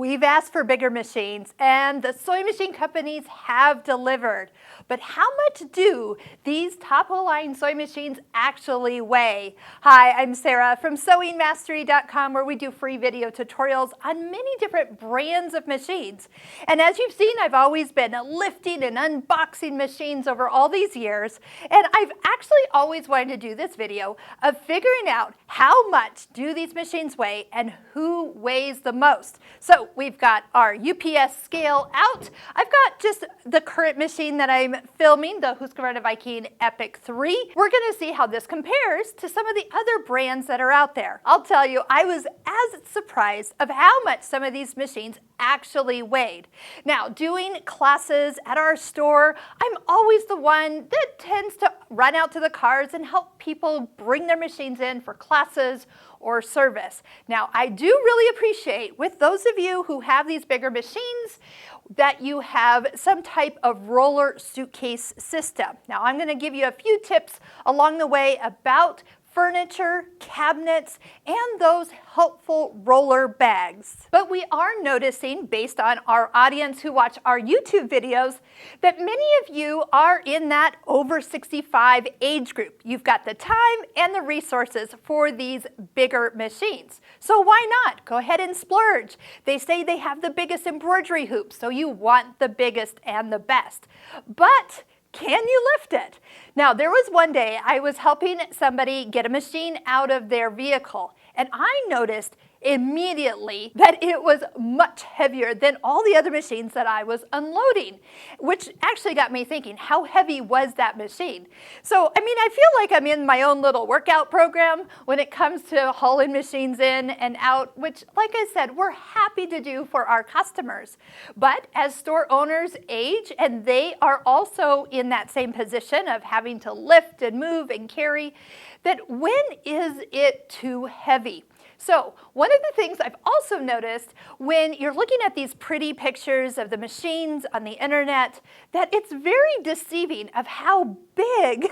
We've asked for bigger machines, and the sewing machine companies have delivered. But how much do these top-of-the-line sewing machines actually weigh? Hi, I'm Sarah from sewingmastery.com, where we do free video tutorials on many different brands of machines. And as you've seen, I've always been lifting and unboxing machines over all these years, and I've actually always wanted to do this video of figuring out how much do these machines weigh and who weighs the most. So we've got our UPS scale out. I've got just the current machine that I'm filming, the Husqvarna Viking Epic 3. We're going to see how this compares to some of the other brands that are out there. I'll tell you, I was as surprised of how much some of these machines actually weighed. Now, doing classes at our store, I'm always the one that tends to run out to the cars and help people bring their machines in for classes or service. Now, I do really appreciate with those of you who have these bigger machines that you have some type of roller suitcase system. Now, I'm going to give you a few tips along the way about furniture, cabinets, and those helpful roller bags. But we are noticing, based on our audience who watch our YouTube videos, that many of you are in that over 65 age group. You've got the time and the resources for these bigger machines. So why not? Go ahead and splurge. They say they have the biggest embroidery hoops, so you want the biggest and the best. But can you lift it? Now, there was one day I was helping somebody get a machine out of their vehicle, and I noticed immediately that it was much heavier than all the other machines that I was unloading, which actually got me thinking, how heavy was that machine? So, I mean, I feel like I'm in my own little workout program when it comes to hauling machines in and out, which, like I said, we're happy to do for our customers. But as store owners age, and they are also in that same position of having to lift and move and carry, that when is it too heavy? So one of the things I've also noticed when you're looking at these pretty pictures of the machines on the internet, that it's very deceiving of how big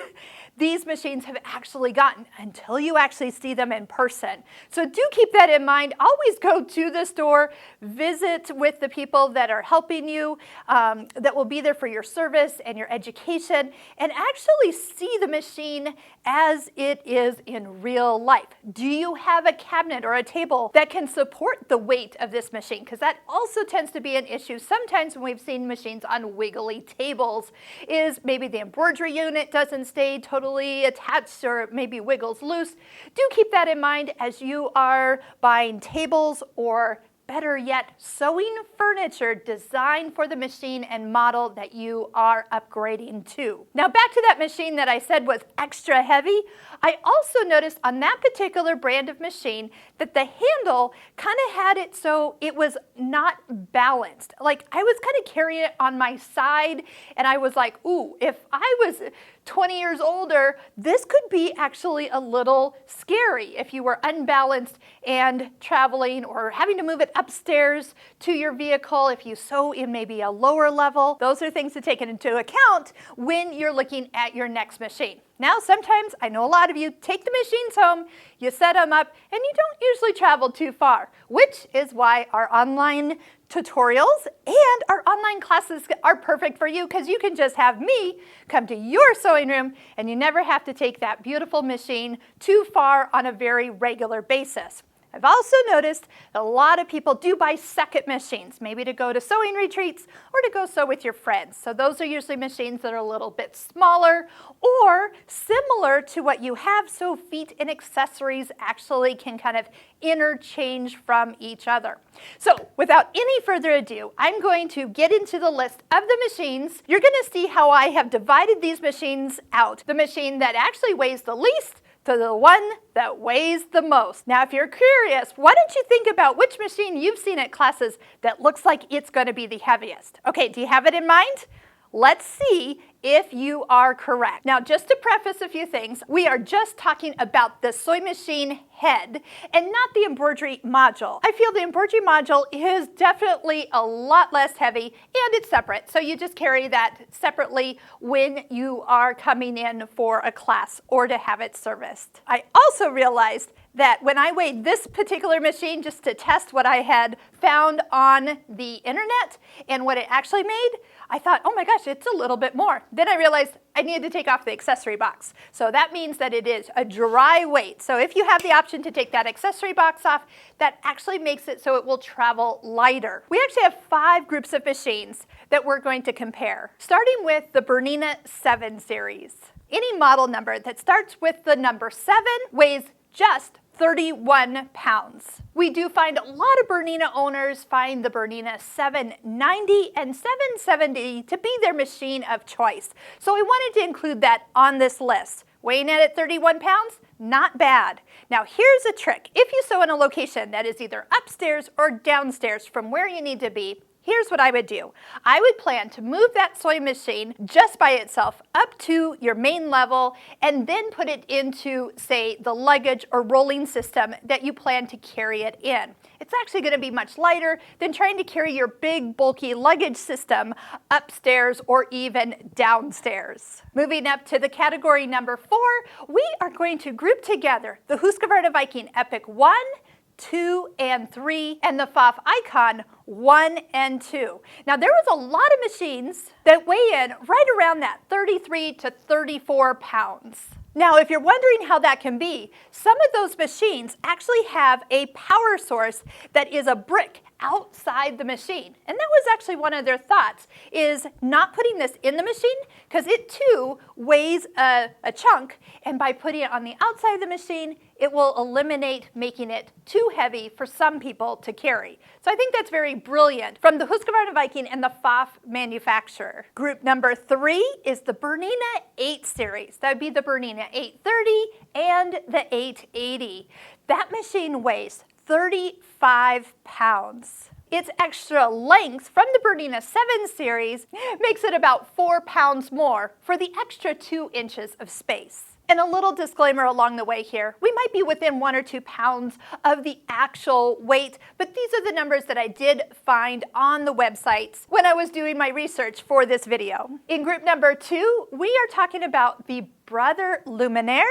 these machines have actually gotten until you actually see them in person. So do keep that in mind. Always go to the store, visit with the people that are helping you, that will be there for your service and your education, and actually see the machine as it is in real life. Do you have a cabinet or a table that can support the weight of this machine? Because that also tends to be an issue sometimes when we've seen machines on wiggly tables, is maybe the embroidery unit doesn't stay totally attached or maybe wiggles loose. Do keep that in mind as you are buying tables, or better yet, sewing furniture designed for the machine and model that you are upgrading to. Now, back to that machine that I said was extra heavy. I also noticed on that particular brand of machine that the handle kind of had it so it was not balanced. Like, I was kind of carrying it on my side, and I was like, ooh, if I was 20 years older, this could be actually a little scary if you were unbalanced and traveling or having to move it upstairs to your vehicle if you sew in maybe a lower level. Those are things to take into account when you're looking at your next machine. Now, sometimes, I know a lot of you take the machines home, you set them up, and you don't usually travel too far, which is why our online tutorials and our online classes are perfect for you, because you can just have me come to your sewing room and you never have to take that beautiful machine too far on a very regular basis. I've also noticed that a lot of people do buy second machines, maybe to go to sewing retreats or to go sew with your friends. So those are usually machines that are a little bit smaller or similar to what you have, so feet and accessories actually can kind of interchange from each other. So without any further ado, I'm going to get into the list of the machines. You're going to see how I have divided these machines out. The machine that actually weighs the least to the one that weighs the most. Now, if you're curious, why don't you think about which machine you've seen at classes that looks like it's going to be the heaviest? Okay, do you have it in mind? Let's see if you are correct. Now, just to preface a few things, we are just talking about the sewing machine head and not the embroidery module. I feel the embroidery module is definitely a lot less heavy, and it's separate, so you just carry that separately when you are coming in for a class or to have it serviced. I also realized that when I weighed this particular machine just to test what I had found on the internet and what it actually made, I thought, oh my gosh, it's a little bit more. Then I realized I needed to take off the accessory box. So that means that it is a dry weight. So if you have the option to take that accessory box off, that actually makes it so it will travel lighter. We actually have 5 groups of machines that we're going to compare, starting with the Bernina 7 series. Any model number that starts with the number 7 weighs just 31 pounds. We do find a lot of Bernina owners find the Bernina 790 and 770 to be their machine of choice. So we wanted to include that on this list. Weighing in at 31 pounds, not bad. Now here's a trick. If you sew in a location that is either upstairs or downstairs from where you need to be, here's what I would do. I would plan to move that sewing machine just by itself up to your main level and then put it into, say, the luggage or rolling system that you plan to carry it in. It's actually going to be much lighter than trying to carry your big, bulky luggage system upstairs or even downstairs. Moving up to the category number 4, we are going to group together the Husqvarna Viking Epic 1, 2, and 3, and the Pfaff Icon 1 and 2. Now there was a lot of machines that weigh in right around that 33 to 34 pounds. Now if you're wondering how that can be, some of those machines actually have a power source that is a brick outside the machine. And that was actually one of their thoughts, is not putting this in the machine because it too weighs a chunk, and by putting it on the outside of the machine, it will eliminate making it too heavy for some people to carry. So I think that's very brilliant from the Husqvarna Viking and the Pfaff manufacturer. Group number 3 is the Bernina 8 series. That would be the Bernina 830 and the 880. That machine weighs 35 pounds. Its extra length from the Bernina 7 series makes it about 4 pounds more for the extra 2 inches of space. And a little disclaimer along the way here, we might be within 1 or 2 pounds of the actual weight, but these are the numbers that I did find on the websites when I was doing my research for this video. In group number 2, we are talking about the Brother Luminaire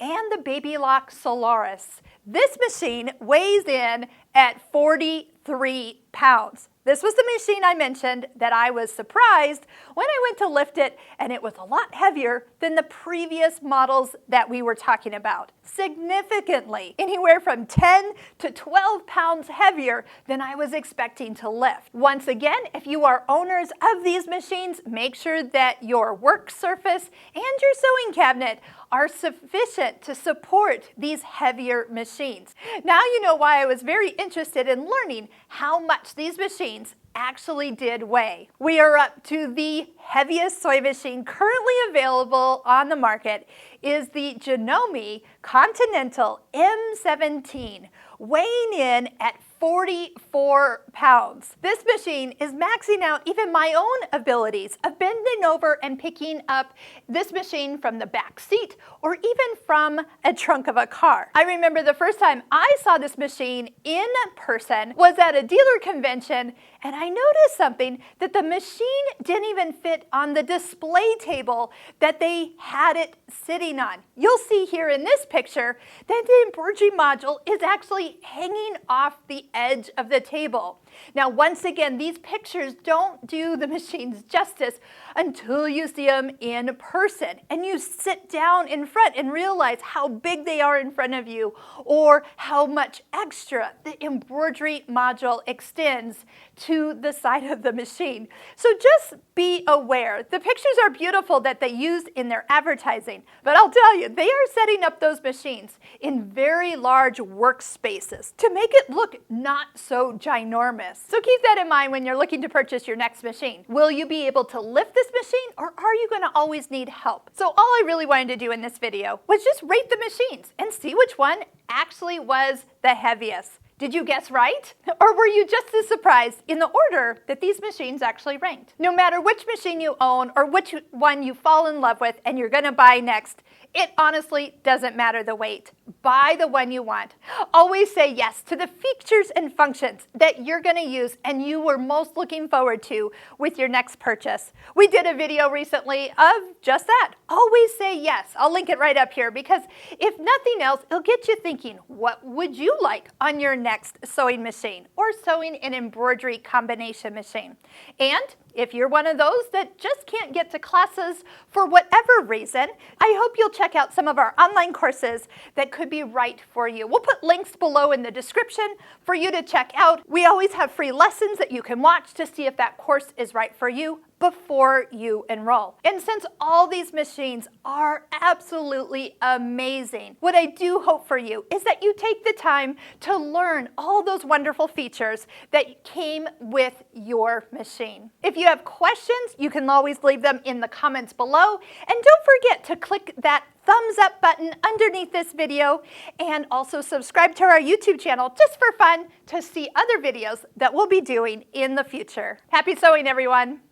and the Baby Lock Solaris. This machine weighs in at 43 pounds. This was the machine I mentioned that I was surprised when I went to lift it, and it was a lot heavier than the previous models that we were talking about. Significantly, anywhere from 10 to 12 pounds heavier than I was expecting to lift. Once again, if you are owners of these machines, make sure that your work surface and your sewing cabinet are sufficient to support these heavier machines. Now you know why I was very interested in learning how much these machines actually did weigh. We are up to the heaviest sewing machine currently available on the market is the Janome Continental M17, weighing in at 44 pounds. This machine is maxing out even my own abilities of bending over and picking up this machine from the back seat or even from a trunk of a car. I remember the first time I saw this machine in person was at a dealer convention, and I noticed something, that the machine didn't even fit on the display table that they had it sitting on. You'll see here in this picture that the embroidery module is actually hanging off the edge of the table. Now, once again, these pictures don't do the machines justice until you see them in person and you sit down in front and realize how big they are in front of you or how much extra the embroidery module extends to the side of the machine. So just be aware. The pictures are beautiful that they use in their advertising, but I'll tell you, they are setting up those machines in very large workspaces to make it look not so ginormous. So keep that in mind when you're looking to purchase your next machine. Will you be able to lift this machine, or are you going to always need help? So all I really wanted to do in this video was just rate the machines and see which one actually was the heaviest. Did you guess right? Or were you just as surprised in the order that these machines actually ranked? No matter which machine you own or which one you fall in love with and you're going to buy next, It honestly doesn't matter the weight. Buy the one you want. Always say yes to the features and functions that you're going to use and you were most looking forward to with your next purchase. We did a video recently of just that. Always say yes. I'll link it right up here because if nothing else, it'll get you thinking, what would you like on your next sewing machine or sewing and embroidery combination machine? And if you're one of those that just can't get to classes for whatever reason, I hope you'll check out some of our online courses that could be right for you. We'll put links below in the description for you to check out. We always have free lessons that you can watch to see if that course is right for you before you enroll. And since all these machines are absolutely amazing, what I do hope for you is that you take the time to learn all those wonderful features that came with your machine. If you have questions, you can always leave them in the comments below. And don't forget to click that thumbs up button underneath this video and also subscribe to our YouTube channel just for fun to see other videos that we'll be doing in the future. Happy sewing, everyone!